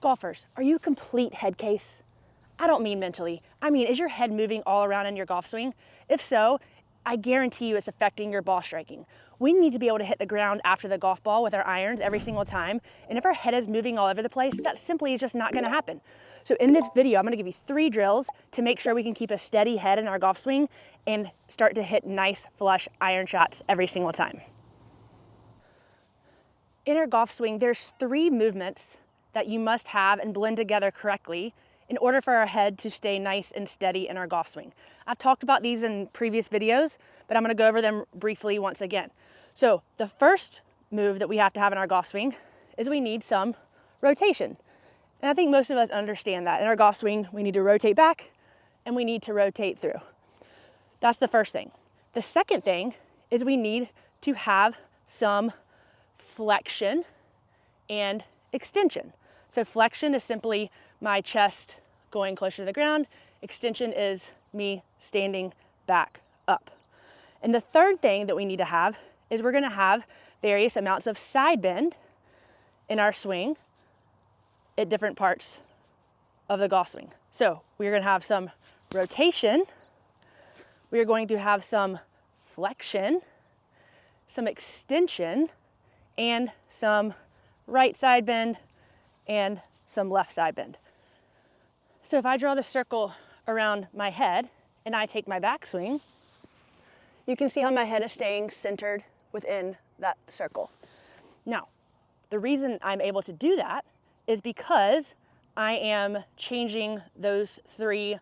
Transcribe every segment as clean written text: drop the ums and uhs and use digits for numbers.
Golfers, are you a complete head case? I don't mean mentally. I mean, is your head moving all around in your golf swing? If so, I guarantee you it's affecting your ball striking. We need to be able to hit the ground after the golf ball with our irons every single time. And if our head is moving all over the place, that simply is just not gonna happen. So in this video, I'm gonna give you 3 drills to make sure we can keep a steady head in our golf swing and start to hit nice, flush iron shots every single time. In our golf swing, there's 3 movements that you must have and blend together correctly in order for our head to stay nice and steady in our golf swing. I've talked about these in previous videos, but I'm gonna go over them briefly once again. So the first move that we have to have in our golf swing is we need some rotation. And I think most of us understand that. In our golf swing, we need to rotate back and we need to rotate through. That's the first thing. The second thing is we need to have some flexion and extension. So flexion is simply my chest going closer to the ground. Extension is me standing back up. And the third thing that we need to have is we're gonna have various amounts of side bend in our swing at different parts of the golf swing. So we're gonna have some rotation, we are going to have some flexion, some extension, and some right side bend and some left side bend. So if I draw the circle around my head and I take my backswing, you can see how my head is staying centered within that circle. Now, the reason I'm able to do that is because I am changing those 3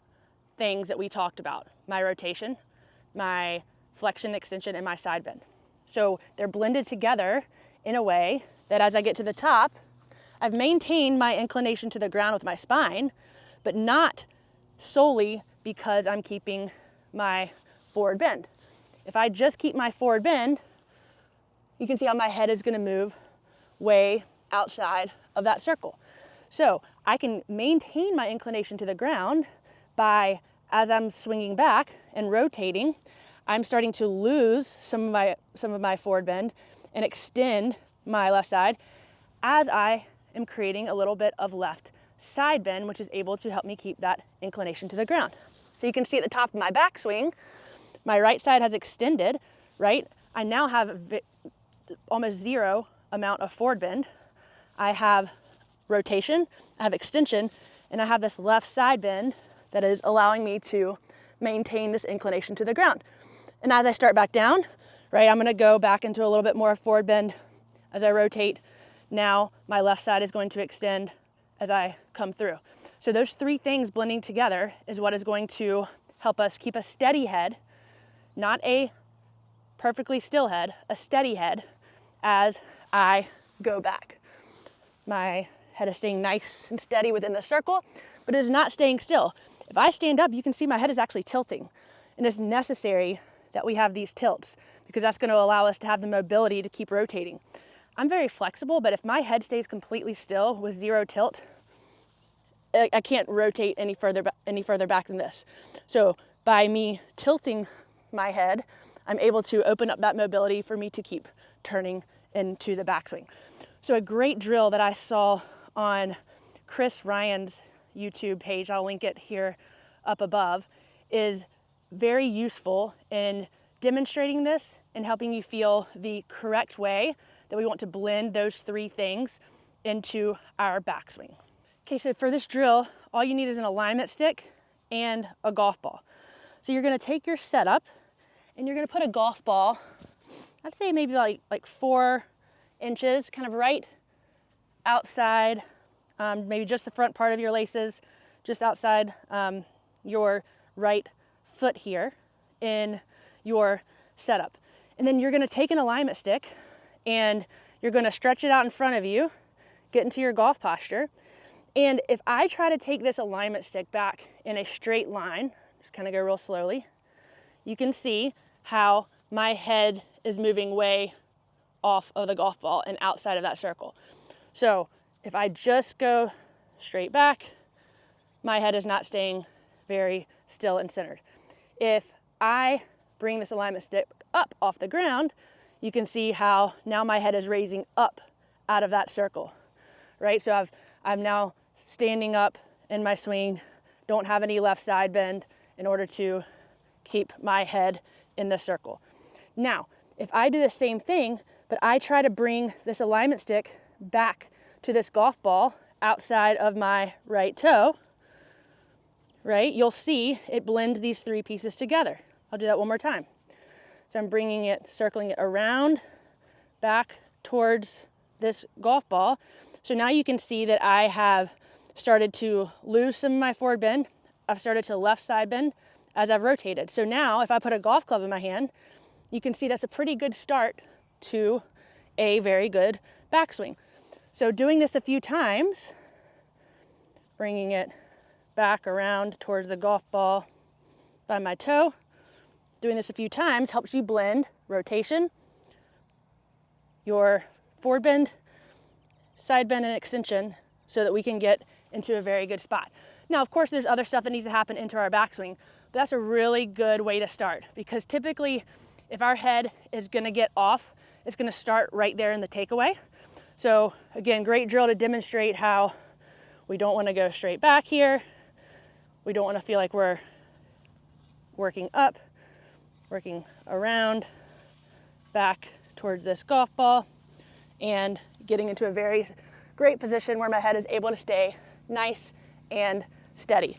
things that we talked about: my rotation, my flexion, extension, and my side bend. So they're blended together in a way that as I get to the top, I've maintained my inclination to the ground with my spine, but not solely because I'm keeping my forward bend. If I just keep my forward bend, you can see how my head is gonna move way outside of that circle. So I can maintain my inclination to the ground by, as I'm swinging back and rotating, I'm starting to lose some of my forward bend and extend my left side as I am creating a little bit of left side bend, which is able to help me keep that inclination to the ground. So you can see at the top of my backswing, my right side has extended, right? I now have almost 0 amount of forward bend. I have rotation, I have extension, and I have this left side bend that is allowing me to maintain this inclination to the ground. And as I start back down, right, I'm gonna go back into a little bit more forward bend as I rotate. Now my left side is going to extend as I come through. So those 3 things blending together is what is going to help us keep a steady head, not a perfectly still head, a steady head as I go back. My head is staying nice and steady within the circle, but it is not staying still. If I stand up, you can see my head is actually tilting, and it's necessary that we have these tilts because that's gonna allow us to have the mobility to keep rotating. I'm very flexible, but if my head stays completely still with 0 tilt, I can't rotate any further back than this. So by me tilting my head, I'm able to open up that mobility for me to keep turning into the backswing. So a great drill that I saw on Chris Ryan's YouTube page, I'll link it here up above, is very useful in demonstrating this and helping you feel the correct way that we want to blend those 3 things into our backswing. Okay, so for this drill, all you need is an alignment stick and a golf ball. So you're gonna take your setup and you're gonna put a golf ball, I'd say maybe like 4 inches, kind of right outside, maybe just the front part of your laces, just outside your right foot here in your setup. And then you're gonna take an alignment stick and you're gonna stretch it out in front of you, get into your golf posture. And if I try to take this alignment stick back in a straight line, just kind of go real slowly, you can see how my head is moving way off of the golf ball and outside of that circle. So if I just go straight back, my head is not staying very still and centered. If I bring this alignment stick up off the ground, you can see how now my head is raising up out of that circle, right? So I'm now standing up in my swing, don't have any left side bend in order to keep my head in the circle. Now, if I do the same thing, but I try to bring this alignment stick back to this golf ball outside of my right toe, right, you'll see it blend these three pieces together. I'll do that one more time. So I'm bringing it, circling it around, back towards this golf ball. So now you can see that I have started to lose some of my forward bend. I've started to left side bend as I've rotated. So now if I put a golf club in my hand, you can see that's a pretty good start to a very good backswing. So doing this a few times, bringing it back around towards the golf ball by my toe, doing this a few times helps you blend rotation, your forward bend, side bend, and extension so that we can get into a very good spot. Now, of course, there's other stuff that needs to happen into our backswing, but that's a really good way to start, because typically if our head is gonna get off, it's gonna start right there in the takeaway. So again, great drill to demonstrate how we don't wanna go straight back here. We don't wanna feel like we're working up, working around, back towards this golf ball, and getting into a very great position where my head is able to stay nice and steady.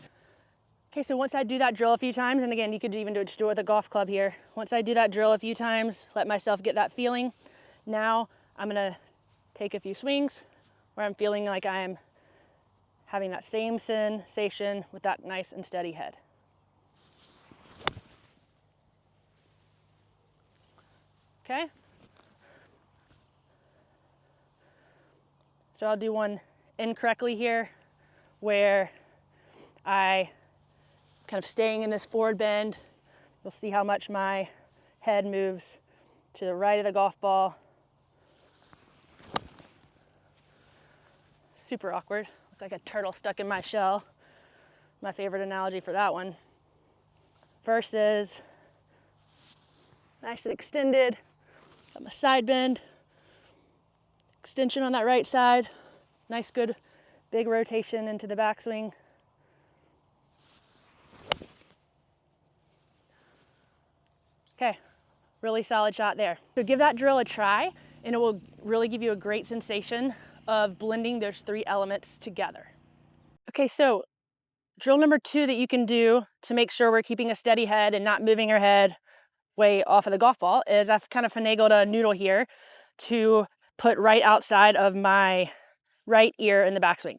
Okay, so once I do that drill a few times, and again, you could even just do it with a golf club here. Once I do that drill a few times, let myself get that feeling. Now I'm gonna take a few swings where I'm feeling like I'm having that same sensation with that nice and steady head. Okay? So I'll do one incorrectly here where I kind of staying in this forward bend. You'll see how much my head moves to the right of the golf ball. Super awkward, look like a turtle stuck in my shell. My favorite analogy for that one. Versus nice and extended, got my side bend, extension on that right side, nice good big rotation into the backswing. Okay, really solid shot there. So give that drill a try, and it will really give you a great sensation of blending those three elements together. Okay, so drill number 2 that you can do to make sure we're keeping a steady head and not moving our head way off of the golf ball is I've kind of finagled a noodle here to put right outside of my right ear in the backswing.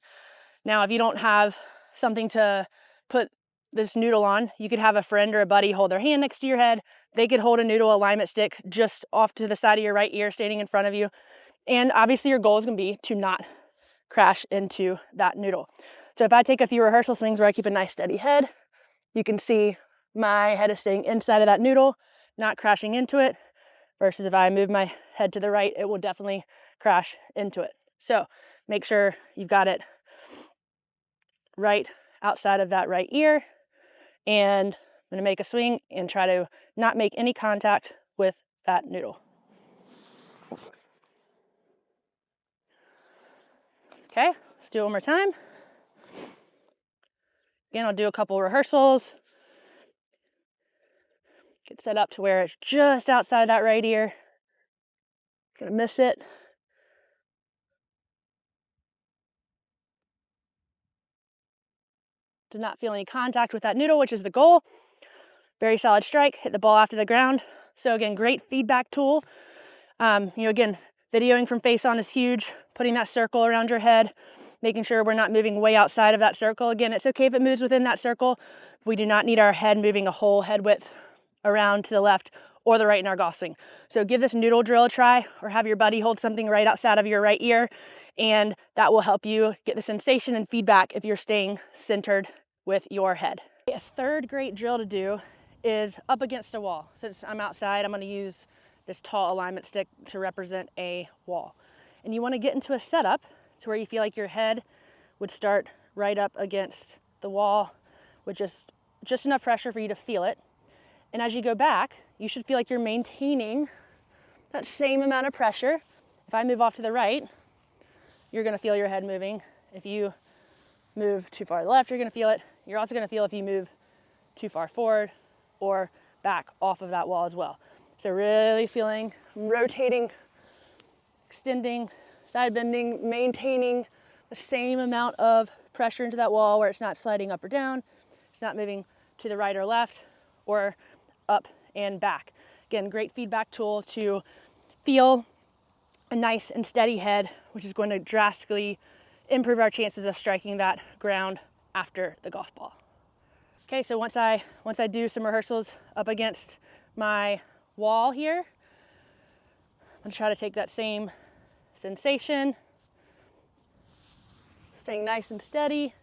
Now, if you don't have something to put this noodle on, you could have a friend or a buddy hold their hand next to your head. They could hold a noodle alignment stick just off to the side of your right ear standing in front of you. And obviously your goal is gonna be to not crash into that noodle. So if I take a few rehearsal swings where I keep a nice steady head, you can see my head is staying inside of that noodle, not crashing into it, versus if I move my head to the right, it will definitely crash into it. So make sure you've got it right outside of that right ear, and I'm gonna make a swing and try to not make any contact with that noodle. Okay, let's do it one more time. Again, I'll do a couple rehearsals. Get set up to where it's just outside of that right ear. Gonna miss it. Did not feel any contact with that noodle, which is the goal. Very solid strike, hit the ball after the ground. So again, great feedback tool. Again, videoing from face on is huge. Putting that circle around your head, making sure we're not moving way outside of that circle. Again, it's okay if it moves within that circle. We do not need our head moving a whole head width around to the left or the right in our golf swing. So give this noodle drill a try, or have your buddy hold something right outside of your right ear, and that will help you get the sensation and feedback if you're staying centered with your head. A third great drill to do is up against a wall. Since I'm outside, I'm gonna use this tall alignment stick to represent a wall. And you wanna get into a setup to where you feel like your head would start right up against the wall with just enough pressure for you to feel it. And as you go back, you should feel like you're maintaining that same amount of pressure. If I move off to the right, you're gonna feel your head moving. If you move too far to the left, you're gonna feel it. You're also gonna feel if you move too far forward or back off of that wall as well. So really feeling, rotating, extending, side bending, maintaining the same amount of pressure into that wall where it's not sliding up or down, it's not moving to the right or left, or up and back. Again, great feedback tool to feel a nice and steady head, which is going to drastically improve our chances of striking that ground after the golf ball. Okay, so once I do some rehearsals up against my wall here, I'm gonna try to take that same sensation, staying nice and steady.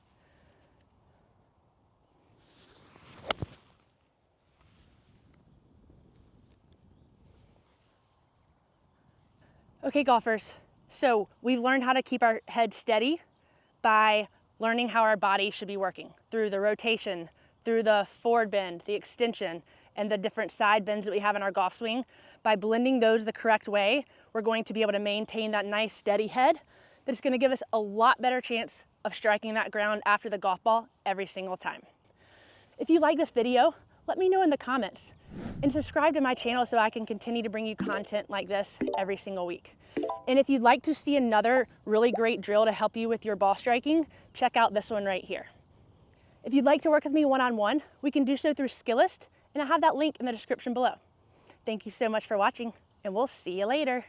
Okay, golfers, so we've learned how to keep our head steady by learning how our body should be working through the rotation, through the forward bend, the extension, and the different side bends that we have in our golf swing. By blending those the correct way, we're going to be able to maintain that nice steady head that's going to give us a lot better chance of striking that ground after the golf ball every single time. If you like this video, let me know in the comments and subscribe to my channel so I can continue to bring you content like this every single week. And if you'd like to see another really great drill to help you with your ball striking, check out this one right here. If you'd like to work with me one-on-one, we can do so through Skillist, and I have that link in the description below. Thank you so much for watching, and we'll see you later.